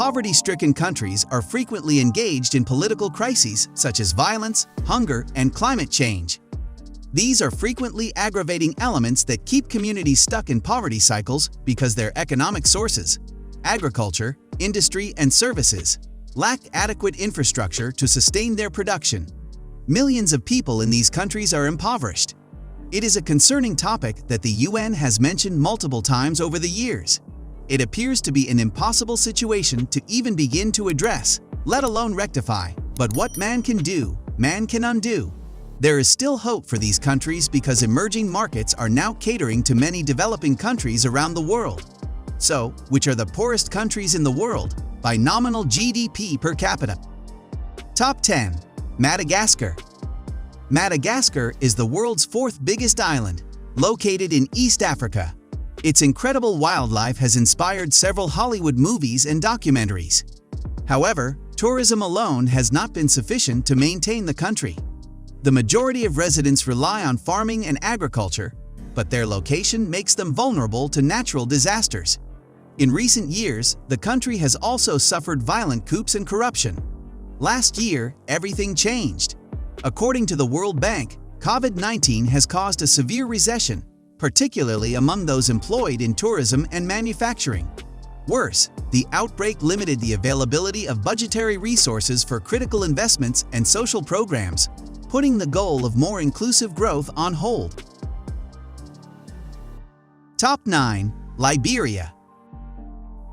Poverty-stricken countries are frequently engaged in political crises such as violence, hunger, and climate change. These are frequently aggravating elements that keep communities stuck in poverty cycles because their economic sources, agriculture, industry, and services, lack adequate infrastructure to sustain their production. Millions of people in these countries are impoverished. It is a concerning topic that the UN has mentioned multiple times over the years. It appears to be an impossible situation to even begin to address, let alone rectify. But what man can do, man can undo. There is still hope for these countries because emerging markets are now catering to many developing countries around the world. So, which are the poorest countries in the world by nominal GDP per capita? Top 10. Madagascar. Madagascar is the world's fourth biggest island, located in East Africa. Its incredible wildlife has inspired several Hollywood movies and documentaries. However, tourism alone has not been sufficient to maintain the country. The majority of residents rely on farming and agriculture, but their location makes them vulnerable to natural disasters. In recent years, the country has also suffered violent coups and corruption. Last year, everything changed. According to the World Bank, COVID-19 has caused a severe recession, particularly among those employed in tourism and manufacturing. Worse, the outbreak limited the availability of budgetary resources for critical investments and social programs, putting the goal of more inclusive growth on hold. Top 9. Liberia.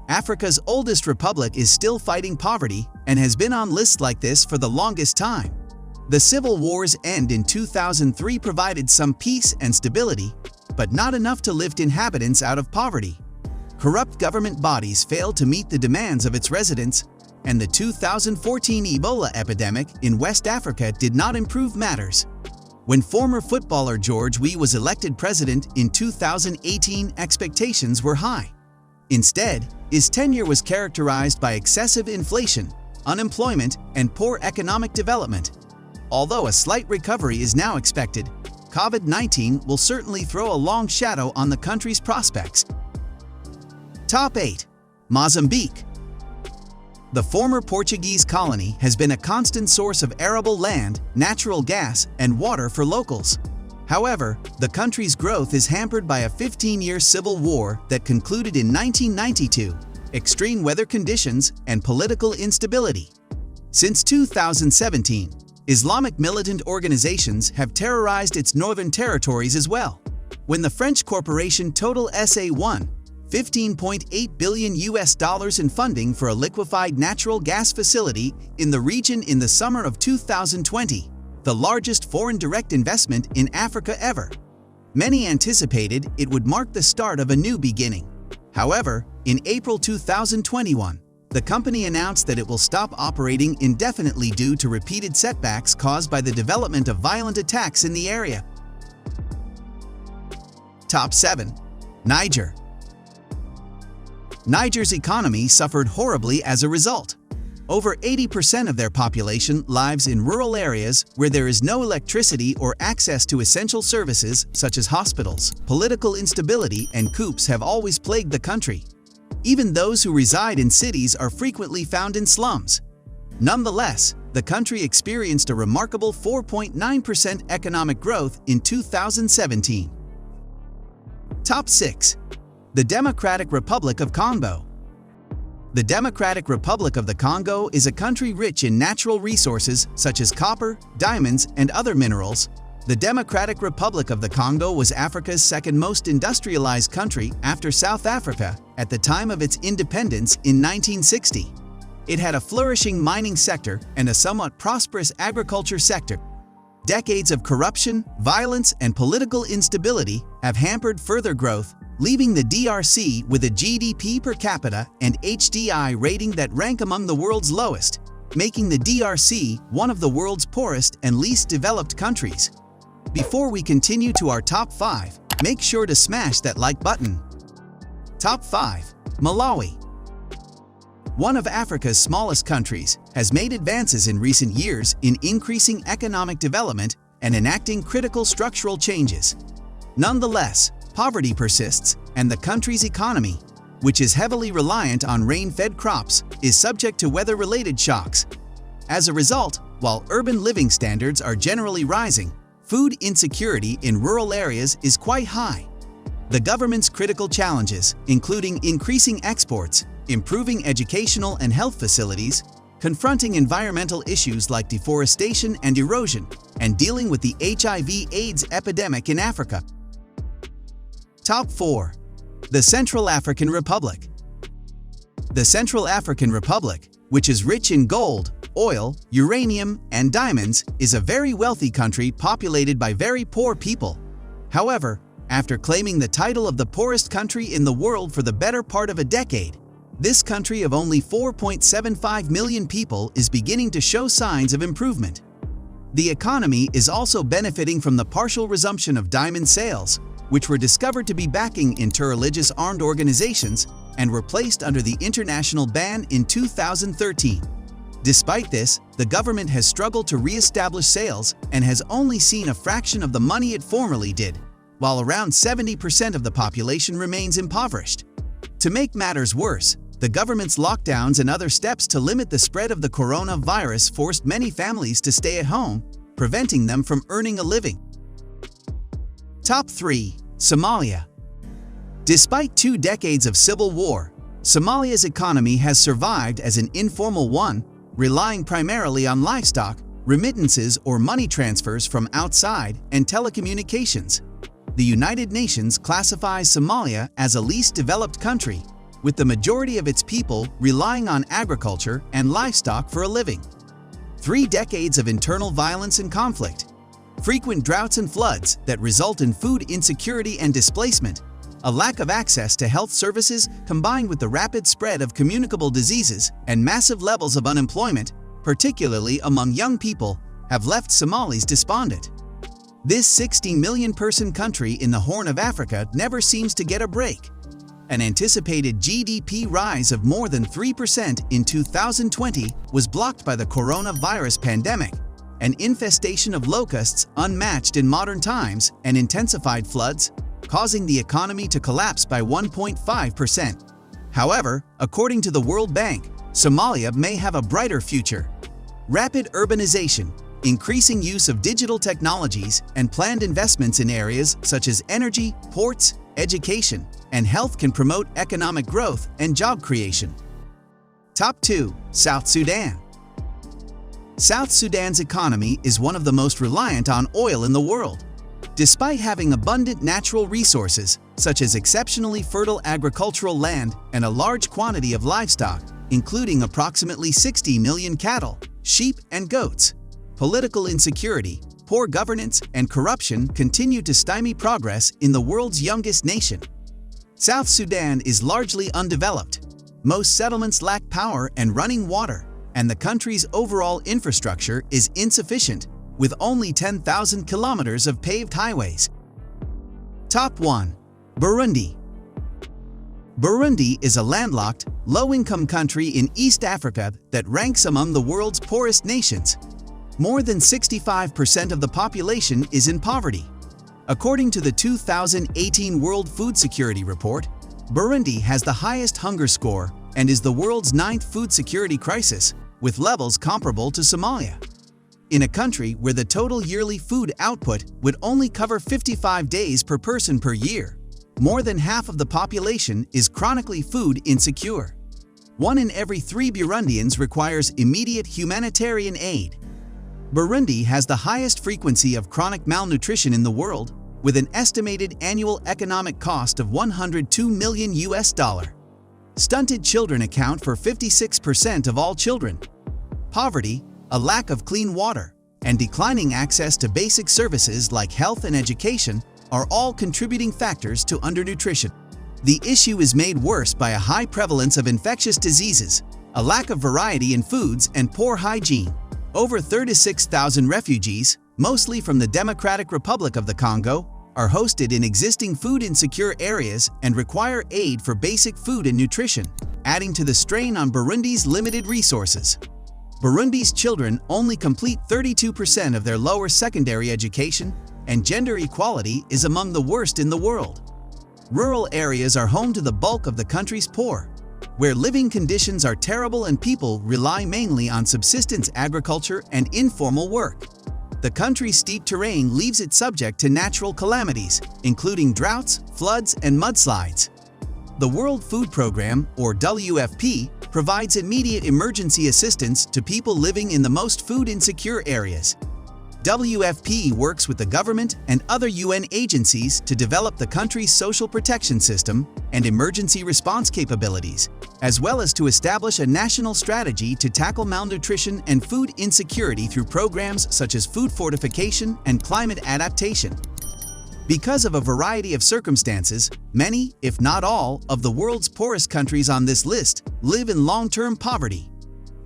Africa's oldest republic is still fighting poverty and has been on lists like this for the longest time. The civil war's end in 2003 provided some peace and stability, but not enough to lift inhabitants out of poverty. Corrupt government bodies failed to meet the demands of its residents, and the 2014 Ebola epidemic in West Africa did not improve matters. When former footballer George Weah was elected president in 2018, expectations were high. Instead, his tenure was characterized by excessive inflation, unemployment, and poor economic development. Although a slight recovery is now expected, COVID-19 will certainly throw a long shadow on the country's prospects. Top 8. Mozambique. The former Portuguese colony has been a constant source of arable land, natural gas, and water for locals. However, the country's growth is hampered by a 15-year civil war that concluded in 1992, extreme weather conditions, and political instability. Since 2017, Islamic militant organizations have terrorized its northern territories as well. When the French corporation Total SA won $15.8 billion in funding for a liquefied natural gas facility in the region in the summer of 2020, the largest foreign direct investment in Africa ever. Many anticipated it would mark the start of a new beginning. However, in April 2021, the company announced that it will stop operating indefinitely due to repeated setbacks caused by the development of violent attacks in the area. Top 7. Niger. Niger's economy suffered horribly as a result. Over 80% of their population lives in rural areas where there is no electricity or access to essential services such as hospitals. Political instability and coups have always plagued the country. Even those who reside in cities are frequently found in slums. Nonetheless, the country experienced a remarkable 4.9% economic growth in 2017. Top 6. The Democratic Republic of Congo. The Democratic Republic of the Congo is a country rich in natural resources such as copper, diamonds, and other minerals. The Democratic Republic of the Congo was Africa's second most industrialized country after South Africa at the time of its independence in 1960. It had a flourishing mining sector and a somewhat prosperous agriculture sector. Decades of corruption, violence, and political instability have hampered further growth, leaving the DRC with a GDP per capita and HDI rating that rank among the world's lowest, making the DRC one of the world's poorest and least developed countries. Before we continue to our top 5, make sure to smash that like button. Top 5. Malawi. One of Africa's smallest countries, has made advances in recent years in increasing economic development and enacting critical structural changes. Nonetheless, poverty persists, and the country's economy, which is heavily reliant on rain-fed crops, is subject to weather-related shocks. As a result, while urban living standards are generally rising, food insecurity in rural areas is quite high. The government's critical challenges, including increasing exports, improving educational and health facilities, confronting environmental issues like deforestation and erosion, and dealing with the HIV/AIDS epidemic in Africa. Top 4. The Central African Republic. The Central African Republic, which is rich in gold, oil, uranium, and diamonds, is a very wealthy country populated by very poor people. However, after claiming the title of the poorest country in the world for the better part of a decade, this country of only 4.75 million people is beginning to show signs of improvement. The economy is also benefiting from the partial resumption of diamond sales, which were discovered to be backing interreligious armed organizations and were placed under the international ban in 2013. Despite this, the government has struggled to re-establish sales and has only seen a fraction of the money it formerly did, while around 70% of the population remains impoverished. To make matters worse, the government's lockdowns and other steps to limit the spread of the coronavirus forced many families to stay at home, preventing them from earning a living. Top 3. Somalia. Despite 2 decades of civil war, Somalia's economy has survived as an informal one, relying primarily on livestock, remittances or money transfers from outside, and telecommunications. The United Nations classifies Somalia as a least developed country, with the majority of its people relying on agriculture and livestock for a living. 3 decades of internal violence and conflict, frequent droughts and floods that result in food insecurity and displacement, a lack of access to health services combined with the rapid spread of communicable diseases and massive levels of unemployment, particularly among young people, have left Somalis despondent. This 60 million-person country in the Horn of Africa never seems to get a break. An anticipated GDP rise of more than 3% in 2020 was blocked by the coronavirus pandemic, an infestation of locusts unmatched in modern times, and intensified floods, causing the economy to collapse by 1.5%. However, according to the World Bank, Somalia may have a brighter future. Rapid urbanization, increasing use of digital technologies, and planned investments in areas such as energy, ports, education, and health can promote economic growth and job creation. Top 2. South Sudan. South Sudan's economy is one of the most reliant on oil in the world. Despite having abundant natural resources, such as exceptionally fertile agricultural land and a large quantity of livestock, including approximately 60 million cattle, sheep, and goats, political insecurity, poor governance, and corruption continue to stymie progress in the world's youngest nation. South Sudan is largely undeveloped. Most settlements lack power and running water, and the country's overall infrastructure is insufficient, with only 10,000 kilometers of paved highways. Top 1. Burundi. Burundi is a landlocked, low-income country in East Africa that ranks among the world's poorest nations. More than 65% of the population is in poverty. According to the 2018 World Food Security Report, Burundi has the highest hunger score and is the world's 9th food security crisis, with levels comparable to Somalia. In a country where the total yearly food output would only cover 55 days per person per year, more than half of the population is chronically food insecure. 1 in every 3 Burundians requires immediate humanitarian aid. Burundi has the highest frequency of chronic malnutrition in the world, with an estimated annual economic cost of $102 million. Stunted children account for 56% of all children. Poverty, a lack of clean water, and declining access to basic services like health and education are all contributing factors to undernutrition. The issue is made worse by a high prevalence of infectious diseases, a lack of variety in foods, and poor hygiene. Over 36,000 refugees, mostly from the Democratic Republic of the Congo, are hosted in existing food-insecure areas and require aid for basic food and nutrition, adding to the strain on Burundi's limited resources. Burundi's children only complete 32% of their lower secondary education, and gender equality is among the worst in the world. Rural areas are home to the bulk of the country's poor, where living conditions are terrible and people rely mainly on subsistence agriculture and informal work. The country's steep terrain leaves it subject to natural calamities, including droughts, floods, and mudslides. The World Food Programme, or WFP, provides immediate emergency assistance to people living in the most food-insecure areas. WFP works with the government and other UN agencies to develop the country's social protection system and emergency response capabilities, as well as to establish a national strategy to tackle malnutrition and food insecurity through programs such as food fortification and climate adaptation. Because of a variety of circumstances, many, if not all, of the world's poorest countries on this list live in long-term poverty.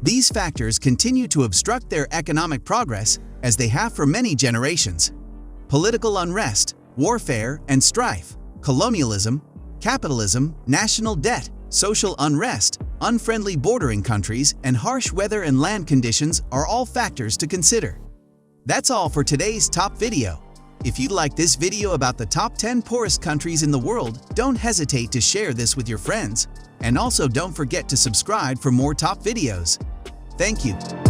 These factors continue to obstruct their economic progress, as they have for many generations. Political unrest, warfare and strife, colonialism, capitalism, national debt, social unrest, unfriendly bordering countries, and harsh weather and land conditions are all factors to consider. That's all for today's top video. If you like this video about the top 10 poorest countries in the world, don't hesitate to share this with your friends. And also don't forget to subscribe for more top videos. Thank you.